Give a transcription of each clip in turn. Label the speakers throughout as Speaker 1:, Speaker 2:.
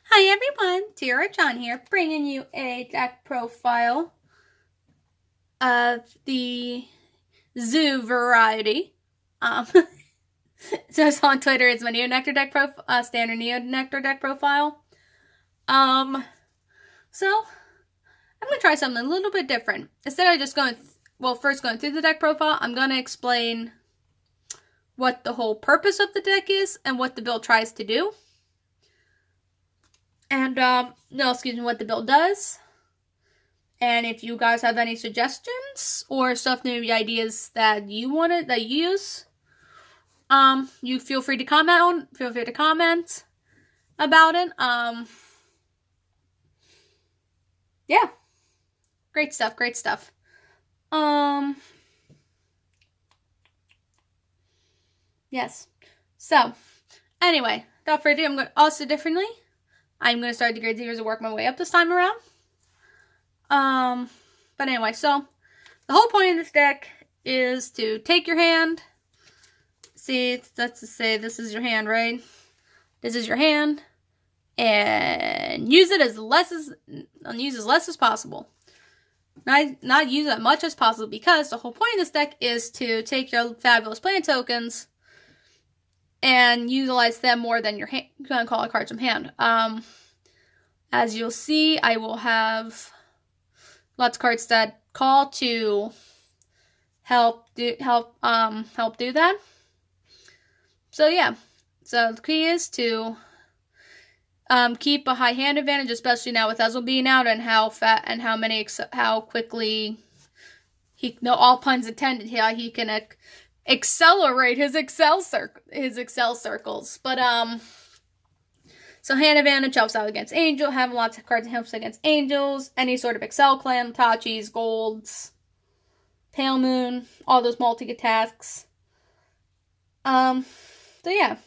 Speaker 1: Hi everyone, Tara John here, bringing you a deck profile of the zoo variety. So it's on Twitter. It's my Neo Nectar deck profile, standard Neo Nectar deck profile. So I'm gonna try something a little bit different. Instead of just first going through the deck profile, I'm gonna explain what the whole purpose of the deck is and what the build tries to do. And, what the build does. And if you guys have any suggestions or stuff, maybe ideas that you use, you feel free to comment about it. Yeah. Great stuff. Yes. So, anyway, without further ado, I'm going to also differently. I'm going to start the grade 0s and work my way up this time around. But anyway, so the whole point of this deck is to take your hand. See, let's just say this is your hand, right? This is your hand. And use it as less as possible. Not use it as much as possible, because the whole point of this deck is to take your fabulous plant tokens and utilize them more than your call cards from hand. As you'll see, I will have lots of cards that call to help do that. So yeah. So the key is to keep a high hand advantage, especially now with Ezel being out, and how quickly he, no, all puns intended, how he can accelerate his Excel circles. But so hand advantage helps out against Angel. Having lots of cards that helps against Angels, any sort of Excel clan, Tachis, Golds, Pale Moon, all those multi-attacks. So yeah.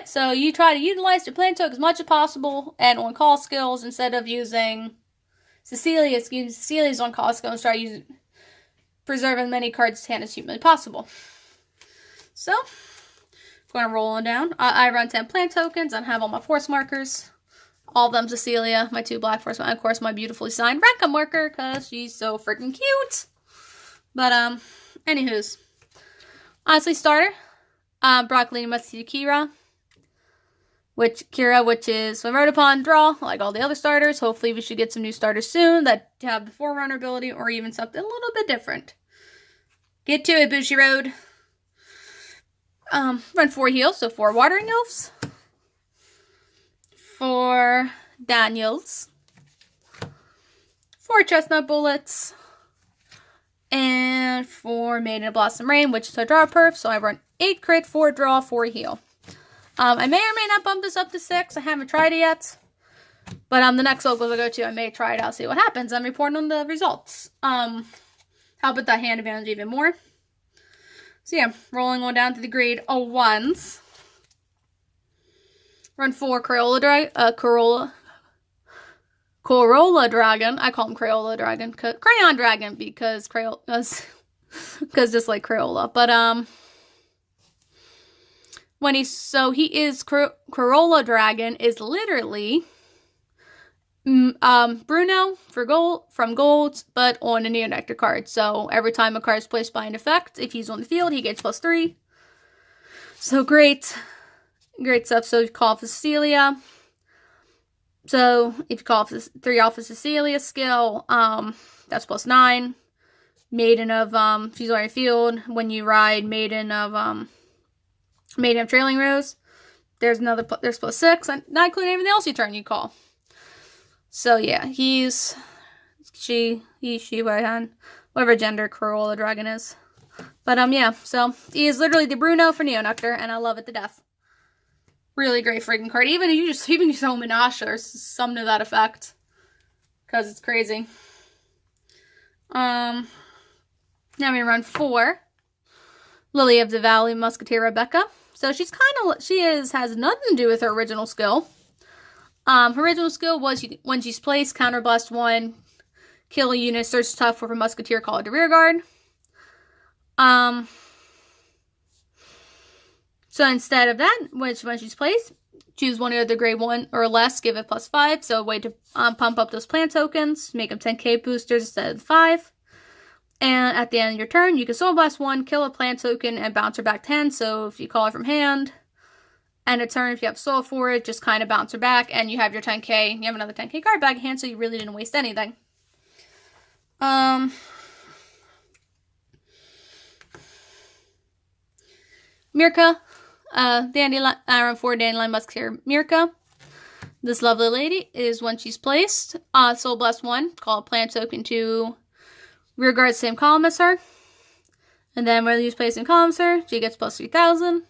Speaker 1: So you try to utilize your plant token as much as possible and on call skills, instead of using Cecilia's on call skills. Try to preserve as many cards to hand as humanly possible. So, I'm going to roll on down. I run 10 plant tokens and have all my force markers. All of them Cecilia, my 2 black force, and of course my beautifully signed Rekka marker, because she's so freaking cute. But, anywho's. Honestly, starter. Broccoli must see Kira. Which is, when wrote upon, draw, like all the other starters. Hopefully we should get some new starters soon that have the Forerunner ability, or even something a little bit different. Get to it, Bushi Road. Run 4 heals, so 4 Watering Elves. 4 Daniels. 4 Chestnut Bullets. And 4 Maiden of Blossom Rain, which is a draw perf, so I run 8 crit, 4 draw, 4 heal. I may or may not bump this up to 6. I haven't tried it yet. But the next locals I go to, I may try it out, see what happens. I'm reporting on the results. Help with that hand advantage even more. So yeah, rolling on down to the grade 1s. Run 4 Corolla Dragon. I call him Crayola Dragon. Crayon Dragon, because just like Crayola. But Corolla Dragon is literally Bruno from Gold, but on a Neo Nectar card. So every time a card is placed by an effect, if he's on the field, he gets +3. So great stuff. So you call for Cecilia. So if you call for 3 off of Cecilia's skill, that's +9. Maiden of she's on your field. When you ride Maiden of Trailing Rose, there's +6, and not including anything else you turn you call. So yeah, he, she, whatever gender Corolla Dragon is. But yeah, so he is literally the Bruno for Neo Nectar, and I love it to death. Really great freaking card. Even you throw Menasha or something to that effect, because it's crazy. Now we run 4 Lily of the Valley Musketeer Rebecca. So has nothing to do with her original skill. Her original skill was when she's placed, counterblast 1, kill a unit, search tough for a musketeer, call it to rear guard. So instead of that, when she's placed, choose one of the grade 1 or less, give it +5. So a way to pump up those plant tokens, make them 10k boosters instead of 5. And at the end of your turn, you can Soul Blast 1, kill a plant token, and bounce her back to hand. So if you call it from hand, end of turn, if you have soul for it, just kind of bounce her back, and you have your 10k. You have another 10k card back in hand, so you really didn't waste anything. Mirka, Iron 4 Dandelion Musketeer Mirka. This lovely lady is when she's placed, Soul Blast 1, call a plant token to rear guard same column as her. And then when you place in column as her, she gets +3000.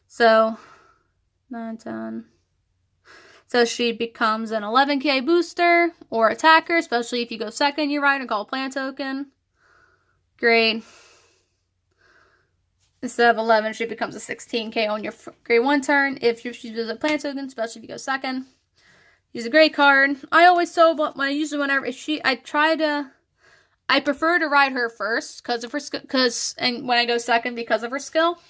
Speaker 1: So, 9, 10. So she becomes an 11k booster or attacker, especially if you go second, you ride and call a plant token. Great. Instead of 11, she becomes a 16k on your grade 1 turn. If she does a plant token, especially if you go second. She's a great card. I always but whenever I prefer to ride her first because of her and when I go second because of her skill.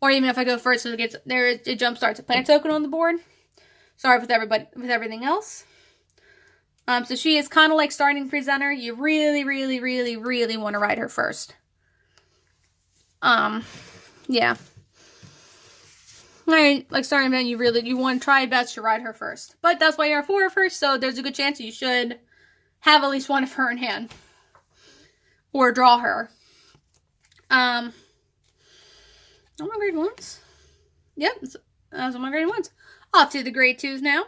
Speaker 1: Or even if I go first, so it jumpstarts a plant token on the board. Sorry with everything else. So she is kind of like starting presenter. You really, really, really, really want to ride her first. Yeah. Alright, like starting event, you want to try best to ride her first. But that's why you're 4 first, so there's a good chance you should have at least one of her in hand. Or draw her. All my grade 1s. Yep, those are my grade 1s. Off to the grade 2s now.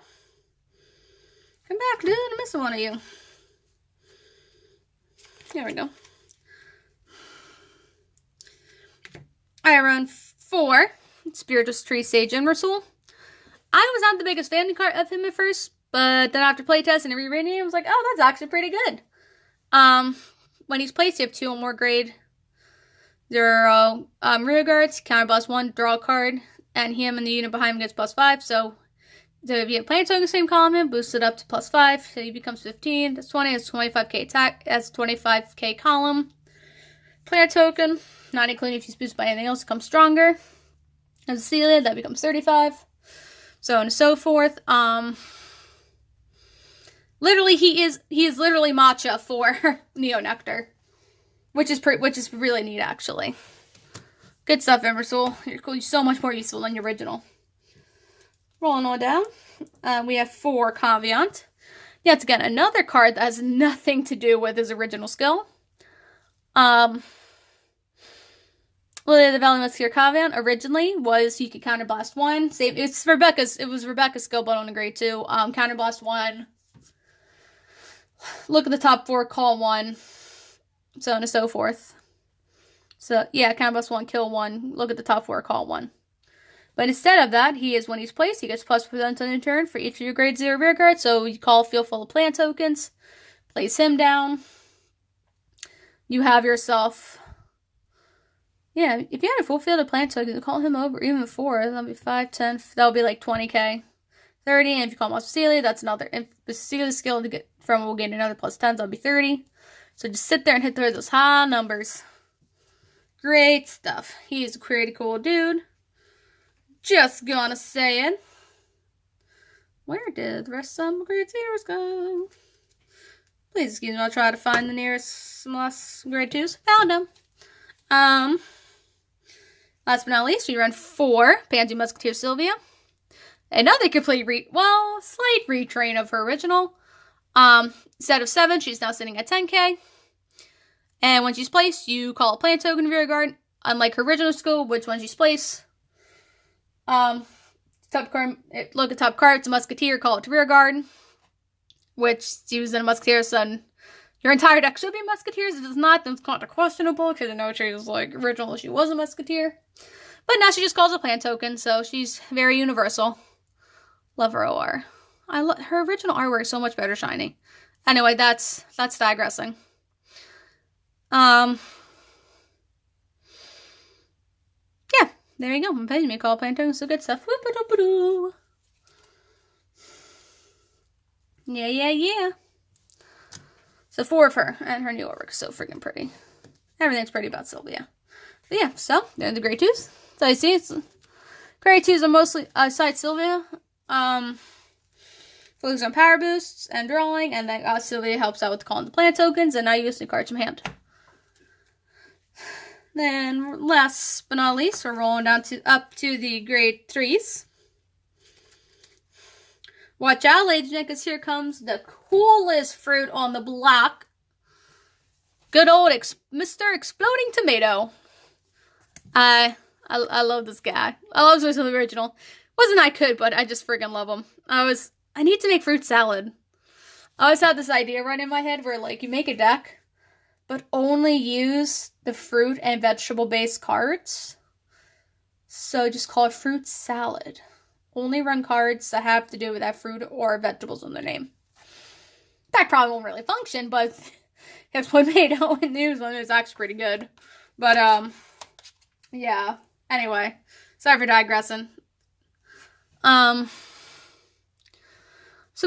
Speaker 1: Come back, dude. I'm missing one of you. There we go. I run 4 Spiritual Tree Sage Inversoul. I was not the biggest fan of him at first, but then after playtest and rereading it, I was like, oh, that's actually pretty good. When he's placed, you have 2 or more grade 0 rear guards, counter +1, draw a card, and him and the unit behind him gets +5. So if you have plant token same column, boost it up to +5, so he becomes 15. That's 20. That's 25k attack. That's 25k column. Plant token, not including if he's boosted by anything else, becomes stronger. As a Celia, that becomes 35. So on and so forth. Literally, he is literally matcha for Neo Nectar, which is really neat actually. Good stuff, Inversoul. You're so much more useful than your original. Rolling on down, we have 4 Caveant. Yet again, another card that has nothing to do with his original skill. Lily of the Valley Musketeer Caveant originally was you could counterblast 1. Same, it was Rebecca's skill, but on a grade 2. Counterblast 1. Look at the top 4, call 1. So on and so forth. So yeah, counterblast 1, kill 1. Look at the top 4, call 1. But instead of that, when he's placed, he gets +% on your turn for each of your grade 0 rear guards. So you call Field Full of Plant tokens, place him down. You have yourself, yeah, if you had a full field of plant tokens, call him over, even 4, that'll be 5, 10, that'll be like 20k. 30, and if you call him Celia, that's another, if the Celia skill to get from will gain another +10, that'll be 30. So just sit there and hit those high numbers. Great stuff. He's a pretty cool dude. Just gonna say it. Where did the rest of my grade 0s go? Please excuse me, I'll try to find the nearest last grade 2s. Found them. Last but not least, we run 4 Pansy Musketeer Sylvia. Another complete slight retrain of her original. Instead of 7, she's now sitting at 10k. And when she's placed, you call a plant token rear guard. Unlike her original skill, which when she's placed, top card, look at top card, it's a musketeer, call it to rear guard. Which she was in a musketeer, so your entire deck should be musketeers. If it's not, then it's kind of questionable, because I know she was like original, she was a musketeer. But now she just calls a plant token, so she's very universal. Love her OR. Her original artwork is so much better shiny. Anyway, that's digressing. Yeah, there you go. I'm paying me call plant token, so good stuff. Yeah. So 4 of her, and her new artwork is so freaking pretty. Everything's pretty about Sylvia. But yeah, so they're the grade 2s. So you see, Grade 2s are mostly, aside Sylvia, focus on power boosts and drawing, and then Sylvia helps out with calling the plant tokens, and I use new cards from hand. Then, last but not least, we're rolling down up to the grade 3s. Watch out, ladies and gentlemen, because here comes the coolest fruit on the block. Good old Mr. Exploding Tomato. I love this guy. I love this original. Wasn't that good, but I just friggin' love him. I need to make fruit salad. I always had this idea right in my head where, like, you make a deck, but only use the fruit and vegetable-based cards. So just call it fruit salad. Only run cards that have to do with that fruit or vegetables in their name. That probably won't really function, but that's what made it in the news one. It was actually pretty good. But, yeah. Anyway, sorry for digressing. So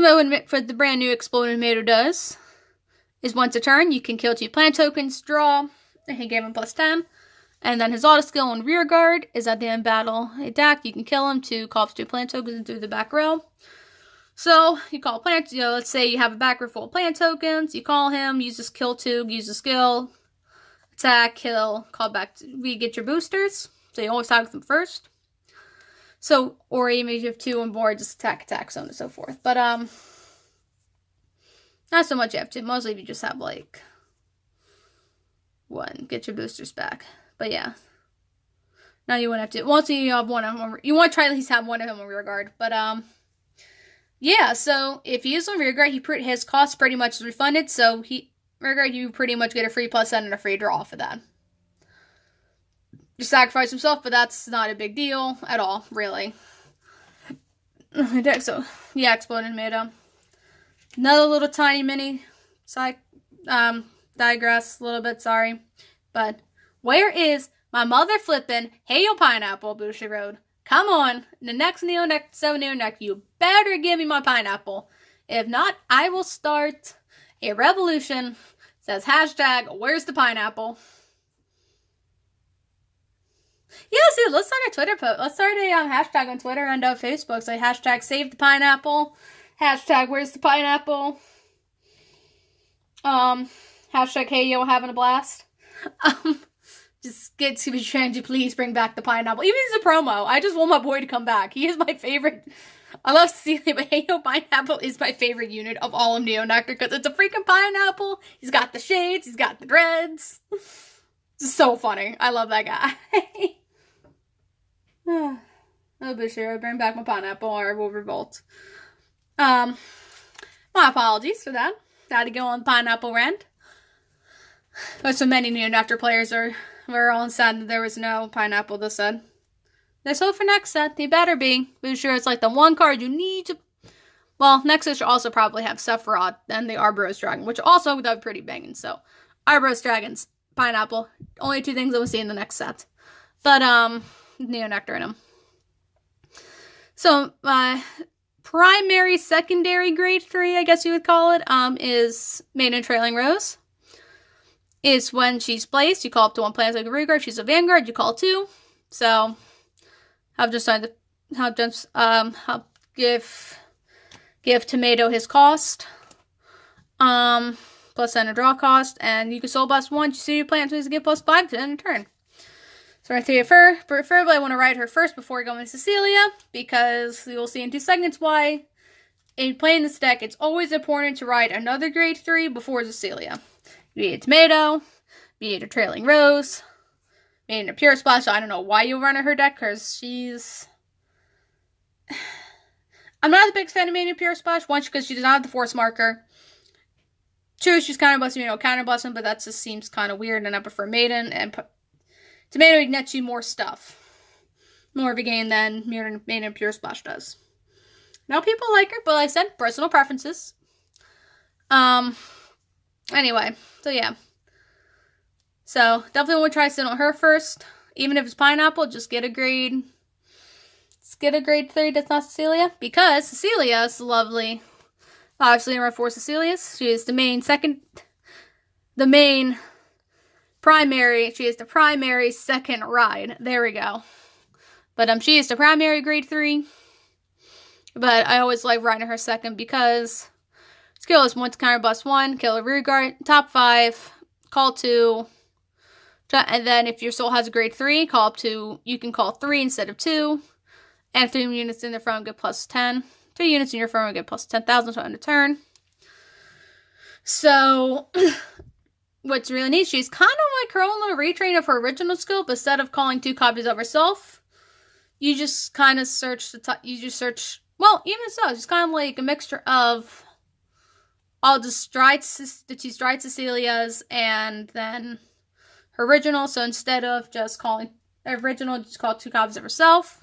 Speaker 1: what the brand new Exploding Tomato does is once a turn, you can kill 2 plant tokens, draw, and he gave him +10. And then his auto skill on rear guard is at the end of battle attack. You can kill him to call up 2 plant tokens through the back row. So you call plant, let's say you have a back row full of plant tokens. You call him, use this kill 2, use the skill, attack, kill, call back, get your boosters. So you always target them first. So, or even if you have 2 on board, just attack, so on and so forth. But, not so much you have to. Mostly if you just have, like, 1. Get your boosters back. But, yeah. Now you wouldn't have to. Once you have 1 of them, you want to try at least have 1 of them on rear guard. But, yeah, so if you use on rear guard, his cost pretty much is refunded. So, rear guard, you pretty much get a free +10 and a free draw for that. You sacrifice himself, but that's not a big deal at all, really. So, yeah, Exploding Tomato. Another little tiny mini side, digress a little bit, sorry. But, where is my mother flippin' Hey Yo Pineapple, Bushy Road? Come on, the next 7 Neo Nectar, you better give me my pineapple. If not, I will start a revolution. Says hashtag, where's the pineapple? Yeah, see, let's start a Twitter post. Let's start a hashtag on Twitter and Facebook. Say hashtag save the pineapple. Hashtag where's the pineapple. Hashtag hey yo having a blast. Just get to be trying to please bring back the pineapple. Even as a promo. I just want my boy to come back. He is my favorite. I love Cecilia, but Hey Yo Pineapple is my favorite unit of all of Neo Nectar because it's a freaking pineapple. He's got the shades. He's got the dreads. It's so funny. I love that guy. Oh, but sure, bring back my pineapple or I will revolt. My apologies for that. Had to go on the pineapple rant. But so many Neo Nectar players were all sad that there was no pineapple this set. Let's hope for next set. They better be. But sure, it's like the one card you need to. Well, next set should also probably have Sephiroth and the Arboros Dragon, which also would be pretty banging. So, Arboros Dragons, pineapple, only 2 things that we'll see in the next set. But Neo Nectar in them. So, primary, secondary grade 3, I guess you would call it, is Maiden Trailing Rose. Is when she's placed, you call up to 1 planet like a rear guard. She's a vanguard, you call 2. So, I've just decided to help give Tomato his cost. Plus and a draw cost, and you can soul blast 1. You see your plant to get +5 to end a turn. So right through her, preferably I want to ride her first before going to Cecilia, because you will see in 2 seconds why. In playing this deck, it's always important to ride another grade 3 before Cecilia. Be it Tomato, be it a Trailing Rose, be it a Pure Splash. So I don't know why you run her deck, because she's... I'm not the biggest fan of Maiden Pure Splash. 1, because she does not have the Force Marker. 2, she's kind of busting, counter busting, but that just seems kind of weird, and I prefer Maiden, and Tomato nets you more stuff. More of a game than Maiden Pure Splash does. Now people like her, but like I said, personal preferences. Anyway, so yeah. So, definitely want to try to sit on her first. Even if it's pineapple, just get a grade. Just get a grade 3 that's not Cecilia. Because Cecilia is lovely. Obviously, in for Cecilia's. She is the main primary. She is the primary second ride. There we go. But she is the primary grade 3. But I always like riding her second because skill is 1 to counter bust 1, kill a rear guard, top 5, call 2. And then if your soul has a grade 3, call up to, you can call 3 instead of 2. And 3 units in the front get plus 10. 3 units in your front will get plus 10,000 to end a turn. So, what's really neat, she's kind of like her own little retrain of her original skill, but instead of calling 2 copies of herself, you just kind of search well, even so, it's kind of like a mixture of all the 2 Stride Cecilias and then her original. So instead of just calling original, just call 2 copies of herself.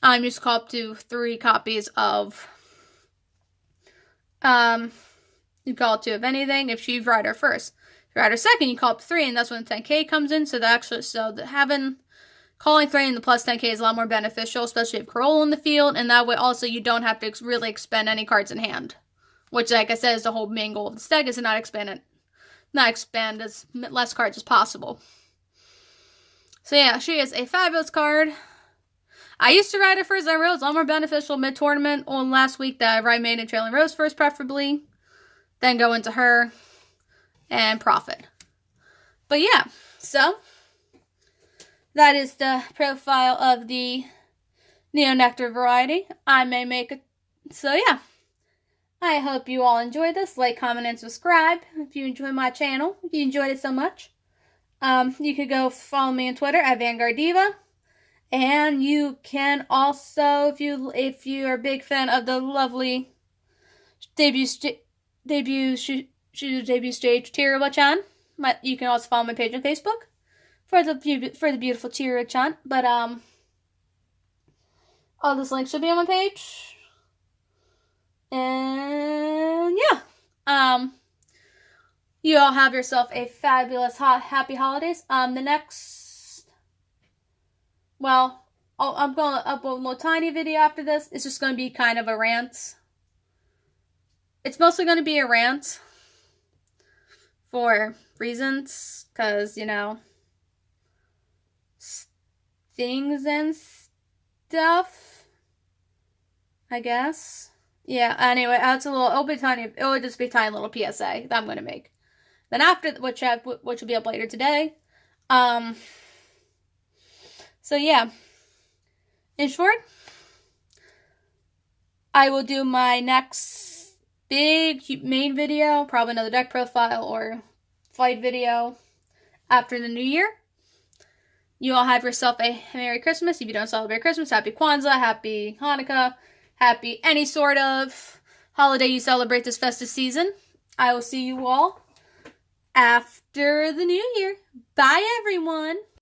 Speaker 1: Just call up to 3 copies of, you call 2 of anything if you ride her first. If you ride her second, you call up 3, and that's when the 10k comes in. So calling 3 in the plus 10k is a lot more beneficial, especially if Corolla in the field, and that way also you don't have to really expend any cards in hand. Which, like I said, is the whole main goal of the deck, is to not expand as less cards as possible. So yeah, she is a fabulous card. I used to ride her first. I rode. It's a lot more beneficial mid-tournament on last week that I ride Maiden and Trailing Rose first, preferably. Then go into her and profit. But yeah, so that is the profile of the Neo Nectar variety. I may make it. So yeah, I hope you all enjoyed this. Like, comment, and subscribe if you enjoy my channel. If you enjoyed it so much. You could go follow me on Twitter at Vanguard Diva. And you can also, if you are a big fan of the lovely debut stage Tira-chan, you can also follow my page on Facebook for the beautiful Tira-chan. But all those links should be on my page. And yeah, you all have yourself a fabulous, happy holidays. Well, I'm going to upload a little tiny video after this. It's just going to be kind of a rant. It's mostly going to be a rant for reasons, because, you know, things and stuff, I guess. Yeah, anyway, it will just be a tiny little PSA that I'm going to make. Then after, which will be up later today. So yeah, in short, I will do my next big main video, probably another deck profile or flight video after the new year. You all have yourself a Merry Christmas. If you don't celebrate Christmas, Happy Kwanzaa, Happy Hanukkah, Happy any sort of holiday you celebrate this festive season. I will see you all after the new year. Bye, everyone.